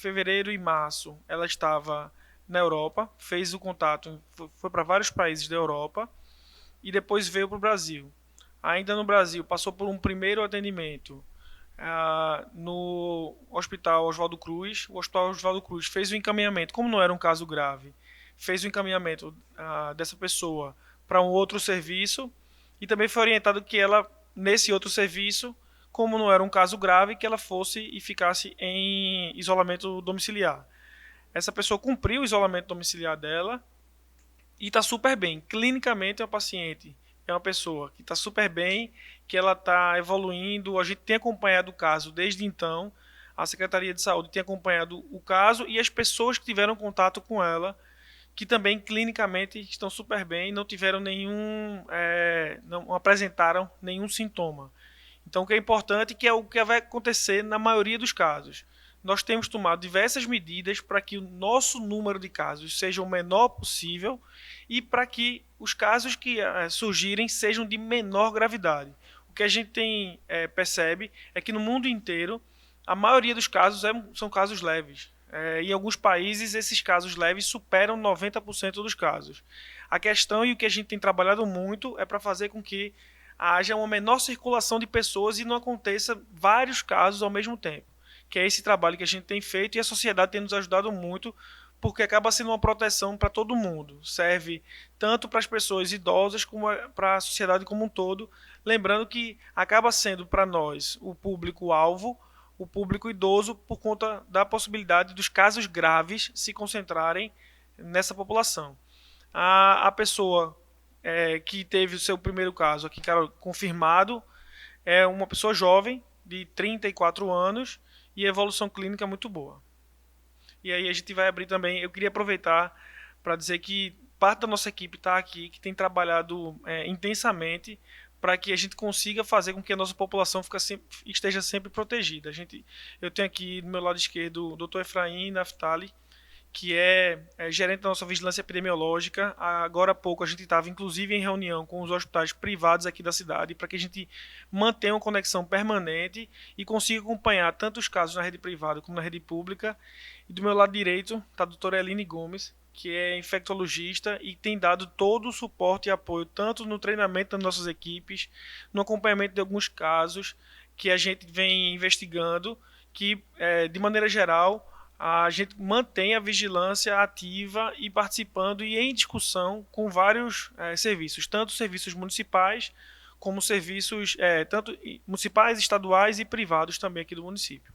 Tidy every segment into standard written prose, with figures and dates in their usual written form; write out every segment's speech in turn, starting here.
fevereiro e março, ela estava na Europa, fez o contato, foi para vários países da Europa e depois veio para o Brasil. Ainda no Brasil, passou por um primeiro atendimento no Hospital Oswaldo Cruz. O Hospital Oswaldo Cruz fez o encaminhamento, como não era um caso grave, fez o encaminhamento dessa pessoa para um outro serviço e também foi orientado que ela, nesse outro serviço, como não era um caso grave, que ela fosse e ficasse em isolamento domiciliar. Essa pessoa cumpriu o isolamento domiciliar dela e está super bem. Clinicamente, é uma paciente, é uma pessoa que está super bem, que ela está evoluindo. A gente tem acompanhado o caso desde então. A Secretaria de Saúde tem acompanhado o caso e as pessoas que tiveram contato com ela, que também clinicamente estão super bem, não tiveram nenhum, não apresentaram nenhum sintoma. Então, o que é importante que é o que vai acontecer na maioria dos casos. Nós temos tomado diversas medidas para que o nosso número de casos seja o menor possível e para que os casos que surgirem sejam de menor gravidade. O que a gente percebe é que no mundo inteiro a maioria dos casos são casos leves. Em alguns países, esses casos leves superam 90% dos casos. A questão e o que a gente tem trabalhado muito é para fazer com que haja uma menor circulação de pessoas e não aconteça vários casos ao mesmo tempo. Que é esse trabalho que a gente tem feito e a sociedade tem nos ajudado muito, porque acaba sendo uma proteção para todo mundo. Serve tanto para as pessoas idosas como para a sociedade como um todo. Lembrando que acaba sendo para nós o público-alvo, o público idoso, por conta da possibilidade dos casos graves se concentrarem nessa população. A pessoa que teve o seu primeiro caso aqui, cara, confirmado, é uma pessoa jovem, de 34 anos, e evolução clínica muito boa. E aí a gente vai abrir também. Eu queria aproveitar para dizer que parte da nossa equipe está aqui, que tem trabalhado intensamente para que a gente consiga fazer com que a nossa população esteja sempre protegida. Eu tenho aqui do meu lado esquerdo o Dr. Efraim Naftali, que é gerente da nossa vigilância epidemiológica. Agora há pouco a gente estava inclusive em reunião com os hospitais privados aqui da cidade para que a gente mantenha uma conexão permanente e consiga acompanhar tanto os casos na rede privada como na rede pública. E do meu lado direito está a doutora Eline Gomes, que é infectologista e tem dado todo o suporte e apoio, tanto no treinamento das nossas equipes, no acompanhamento de alguns casos que a gente vem investigando, que, de maneira geral, a gente mantém a vigilância ativa e participando e em discussão com vários serviços, tanto serviços municipais como serviços tanto municipais, estaduais e privados também aqui do município.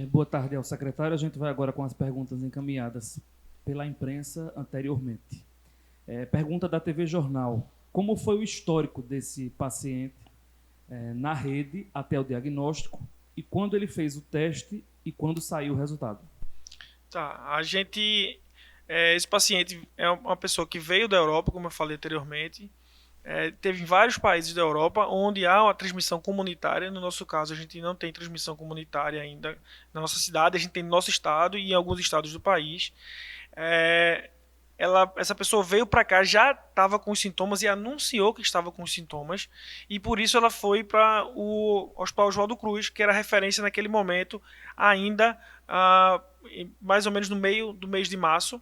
Boa tarde ao secretário. A gente vai agora com as perguntas encaminhadas pela imprensa anteriormente. Pergunta da TV Jornal. Como foi o histórico desse paciente na rede até o diagnóstico e quando ele fez o teste e quando saiu o resultado? Tá, esse paciente é uma pessoa que veio da Europa, como eu falei anteriormente, teve em vários países da Europa onde há uma transmissão comunitária. No nosso caso, a gente não tem transmissão comunitária ainda na nossa cidade, a gente tem no nosso estado e em alguns estados do país. É, essa pessoa veio para cá, já estava com os sintomas e anunciou que estava com os sintomas, e por isso ela foi para o Hospital Oswaldo Cruz, que era referência naquele momento, ainda mais ou menos no meio do mês de março.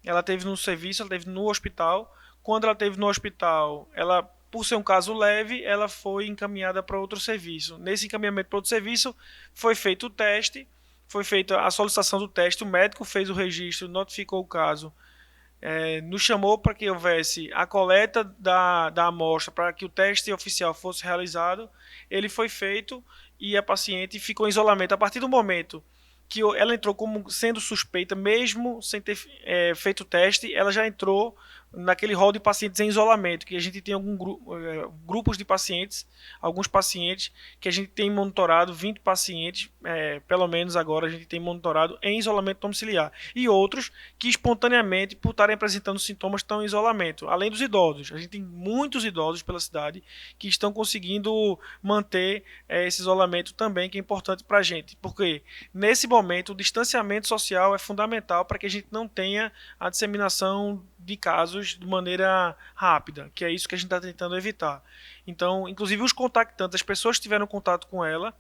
Ela teve no serviço, ela teve no hospital. Quando ela teve no hospital, ela, por ser um caso leve, ela foi encaminhada para outro serviço. Nesse encaminhamento para outro serviço, foi feito o teste, foi feita a solicitação do teste, o médico fez o registro, notificou o caso, nos chamou para que houvesse a coleta da amostra para que o teste oficial fosse realizado. Ele foi feito e a paciente ficou em isolamento. A partir do momento que ela entrou como sendo suspeita, mesmo sem ter feito o teste, ela já entrou naquele rol de pacientes em isolamento, que a gente tem grupos de pacientes, alguns pacientes que a gente tem monitorado, 20 pacientes, pelo menos agora a gente tem monitorado em isolamento domiciliar, e outros que espontaneamente, por estarem apresentando sintomas, estão em isolamento, além dos idosos. A gente tem muitos idosos pela cidade que estão conseguindo manter esse isolamento também, que é importante para a gente, porque nesse momento o distanciamento social é fundamental para que a gente não tenha a disseminação de casos de maneira rápida, que é isso que a gente está tentando evitar. Então, inclusive os contactantes, as pessoas que tiveram contato com ela,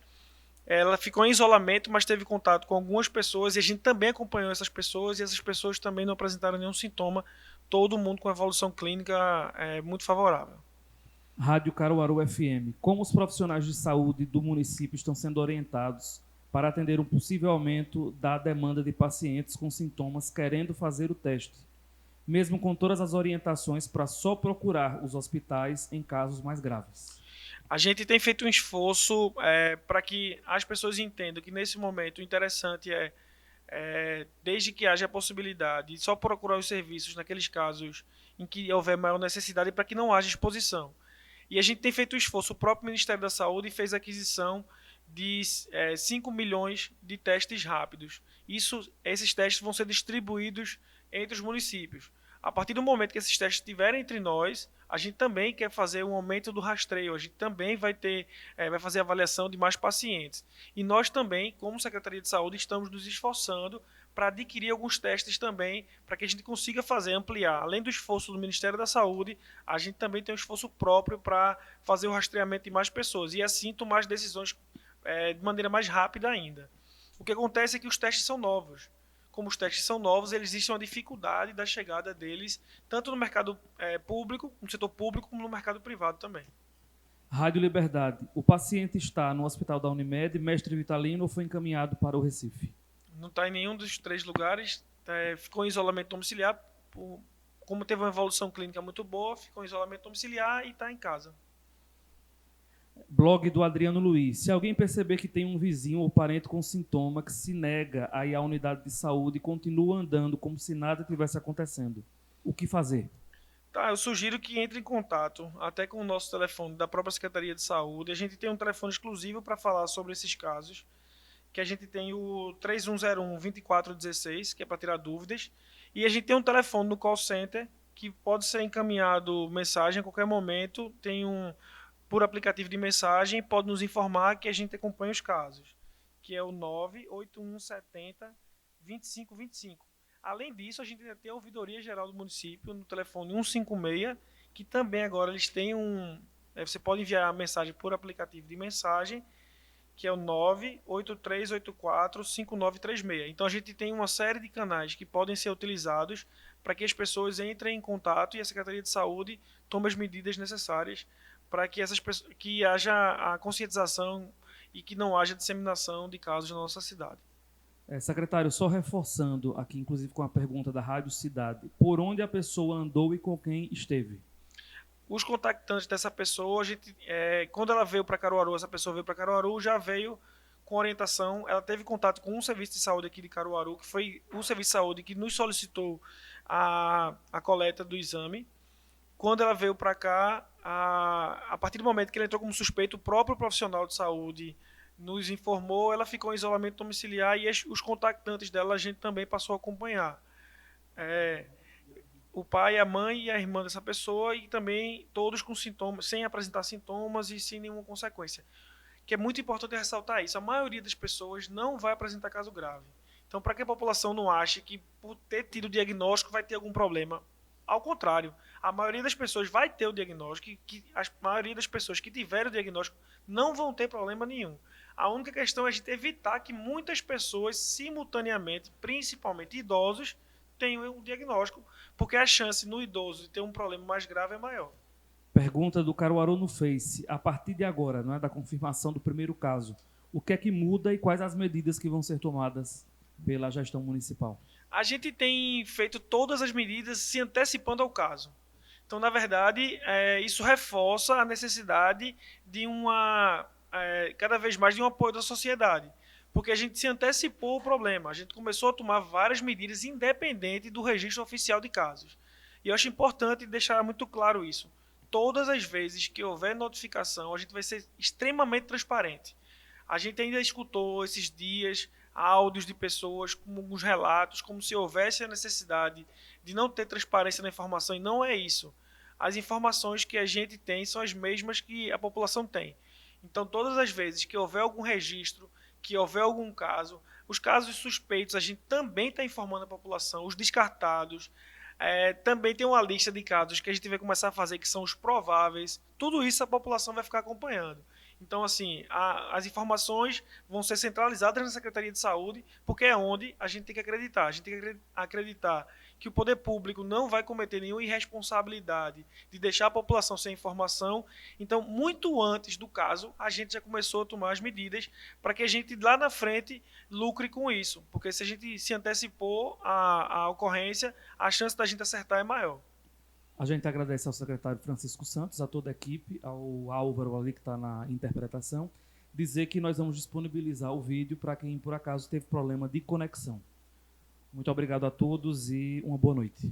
ela ficou em isolamento, mas teve contato com algumas pessoas e a gente também acompanhou essas pessoas e essas pessoas também não apresentaram nenhum sintoma. Todo mundo com evolução clínica muito favorável. Rádio Caruaru FM. Como os profissionais de saúde do município estão sendo orientados para atender um possível aumento da demanda de pacientes com sintomas querendo fazer o teste, mesmo com todas as orientações para só procurar os hospitais em casos mais graves? A gente tem feito um esforço para que as pessoas entendam que nesse momento o interessante desde que haja a possibilidade de só procurar os serviços naqueles casos em que houver maior necessidade para que não haja exposição. E a gente tem feito um esforço, o próprio Ministério da Saúde fez a aquisição de 5 milhões de testes rápidos. Esses testes vão ser distribuídos entre os municípios. A partir do momento que esses testes estiverem entre nós, a gente também quer fazer um aumento do rastreio, a gente também vai fazer avaliação de mais pacientes. E nós também, como Secretaria de Saúde, estamos nos esforçando para adquirir alguns testes também, para que a gente consiga ampliar. Além do esforço do Ministério da Saúde, a gente também tem um esforço próprio para fazer o rastreamento de mais pessoas e assim tomar as decisões de maneira mais rápida ainda. O que acontece é que os testes são novos. Como os testes são novos, existe uma dificuldade da chegada deles, tanto no mercado público, no setor público, como no mercado privado também. Rádio Liberdade. O paciente está no hospital da Unimed, Mestre Vitalino, ou foi encaminhado para o Recife? Não está em nenhum dos 3 lugares, ficou em isolamento domiciliar, como teve uma evolução clínica muito boa, ficou em isolamento domiciliar e está em casa. Blog do Adriano Luiz. Se alguém perceber que tem um vizinho ou parente com sintoma que se nega a ir à unidade de saúde e continua andando como se nada tivesse acontecendo, o que fazer? Tá, eu sugiro que entre em contato até com o nosso telefone da própria Secretaria de Saúde. A gente tem um telefone exclusivo para falar sobre esses casos, que a gente tem o 3101-2416, que é para tirar dúvidas, e a gente tem um telefone no call center que pode ser encaminhado mensagem a qualquer momento, tem por aplicativo de mensagem, pode nos informar que a gente acompanha os casos, que é o 98170 2525. Além disso, a gente ainda tem a Ouvidoria Geral do Município no telefone 156, que também agora eles têm você pode enviar a mensagem por aplicativo de mensagem, que é o 983845936. Então a gente tem uma série de canais que podem ser utilizados para que as pessoas entrem em contato e a Secretaria de Saúde tome as medidas necessárias para que haja a conscientização e que não haja disseminação de casos na nossa cidade. Secretário, só reforçando aqui, inclusive com a pergunta da Rádio Cidade, por onde a pessoa andou e com quem esteve? Os contactantes dessa pessoa, quando ela veio para Caruaru, essa pessoa veio para Caruaru, já veio com orientação, ela teve contato com um serviço de saúde aqui de Caruaru, que foi o serviço de saúde que nos solicitou a coleta do exame. Quando ela veio para cá, a partir do momento que ela entrou como suspeito, o próprio profissional de saúde nos informou, ela ficou em isolamento domiciliar e os contactantes dela a gente também passou a acompanhar. O pai, a mãe e a irmã dessa pessoa e também todos com sintomas, sem apresentar sintomas e sem nenhuma consequência. Que é muito importante ressaltar isso. A maioria das pessoas não vai apresentar caso grave. Então, para que a população não ache que por ter tido o diagnóstico vai ter algum problema, ao contrário, a maioria das pessoas vai ter o diagnóstico, a maioria das pessoas que tiverem o diagnóstico não vão ter problema nenhum. A única questão é a gente evitar que muitas pessoas simultaneamente, principalmente idosos, tenham o diagnóstico, porque a chance no idoso de ter um problema mais grave é maior. Pergunta do Caruaru no Face. A partir de agora, não é, da confirmação do primeiro caso, o que é que muda e quais as medidas que vão ser tomadas pela gestão municipal? A gente tem feito todas as medidas se antecipando ao caso. Então, na verdade, isso reforça a necessidade de cada vez mais de um apoio da sociedade, porque a gente se antecipou ao problema, a gente começou a tomar várias medidas independente do registro oficial de casos. E eu acho importante deixar muito claro isso. Todas as vezes que houver notificação, a gente vai ser extremamente transparente. A gente ainda escutou esses dias áudios de pessoas com alguns relatos, como se houvesse a necessidade de não ter transparência na informação, e não é isso. As informações que a gente tem são as mesmas que a população tem. Então, todas as vezes que houver algum registro, que houver algum caso, os casos suspeitos, a gente também está informando a população, os descartados, também tem uma lista de casos que a gente vai começar a fazer, que são os prováveis. Tudo isso a população vai ficar acompanhando. Então, assim, as informações vão ser centralizadas na Secretaria de Saúde, porque é onde a gente tem que acreditar. A gente tem que acreditar que o poder público não vai cometer nenhuma irresponsabilidade de deixar a população sem informação. Então, muito antes do caso, a gente já começou a tomar as medidas para que a gente lá na frente lucre com isso. Porque se a gente se antecipou à ocorrência, a chance da gente acertar é maior. A gente agradece ao secretário Francisco Santos, a toda a equipe, ao Álvaro ali que está na interpretação, dizer que nós vamos disponibilizar o vídeo para quem por acaso teve problema de conexão. Muito obrigado a todos e uma boa noite.